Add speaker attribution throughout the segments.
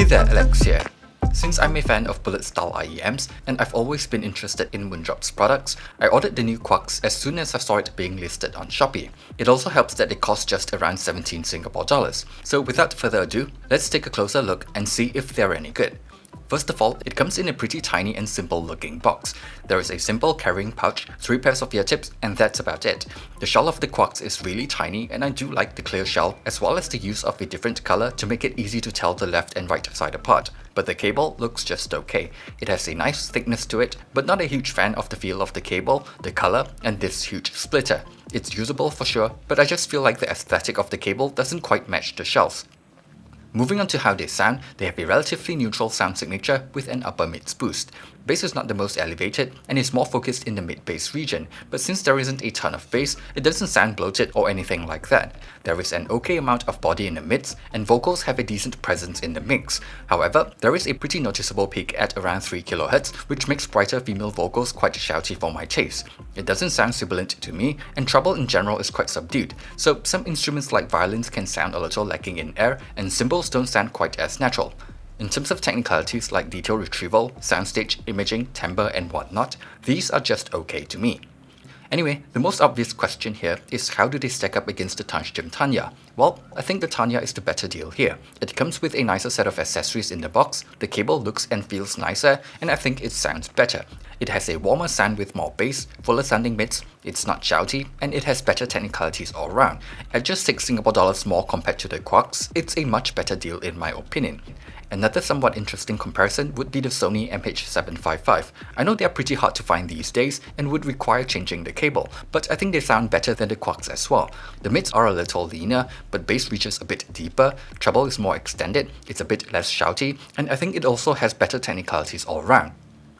Speaker 1: there, Alex here. Since I'm a fan of bullet style IEMs and I've always been interested in Moondrop's products, I ordered the new Quarks as soon as I saw it being listed on Shopee. It also helps that it costs just around 17 Singapore dollars. So without further ado, let's take a closer look and see if they're any good. First of all, it comes in a pretty tiny and simple looking box. There is a simple carrying pouch, 3 pairs of ear tips, and that's about it. The shell of the Quarks is really tiny and I do like the clear shell as well as the use of a different color to make it easy to tell the left and right side apart. But the cable looks just okay. It has a nice thickness to it, but not a huge fan of the feel of the cable, the color, and this huge splitter. It's usable for sure, but I just feel like the aesthetic of the cable doesn't quite match the shells. Moving on to how they sound, they have a relatively neutral sound signature with an upper mids boost. Bass is not the most elevated and is more focused in the mid-bass region, but since there isn't a ton of bass, it doesn't sound bloated or anything like that. There is an okay amount of body in the mids, and vocals have a decent presence in the mix. However, there is a pretty noticeable peak at around 3 kHz, which makes brighter female vocals quite shouty for my taste. It doesn't sound sibilant to me, and treble in general is quite subdued, so some instruments like violins can sound a little lacking in air, and cymbals don't sound quite as natural. In terms of technicalities like detail retrieval, soundstage, imaging, timbre and whatnot, these are just okay to me. Anyway, the most obvious question here is how do they stack up against the Tangström Tanya? Well, I think the Tanya is the better deal here. It comes with a nicer set of accessories in the box, the cable looks and feels nicer, and I think it sounds better. It has a warmer sound with more bass, fuller sounding mids, it's not shouty, and it has better technicalities all around. At just 6 Singapore dollars more compared to the Quarks, it's a much better deal in my opinion. Another somewhat interesting comparison would be the Sony MH755. I know they are pretty hard to find these days and would require changing the cable, but I think they sound better than the Quarks as well. The mids are a little leaner, but bass reaches a bit deeper, treble is more extended, it's a bit less shouty, and I think it also has better technicalities all around.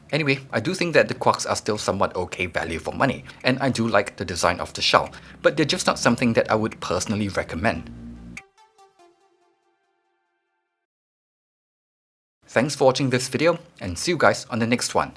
Speaker 1: Anyway, I do think that the Quarks are still somewhat okay value for money, and I do like the design of the shell, but they're just not something that I would personally recommend. Thanks for watching this video, and see you guys on the next one.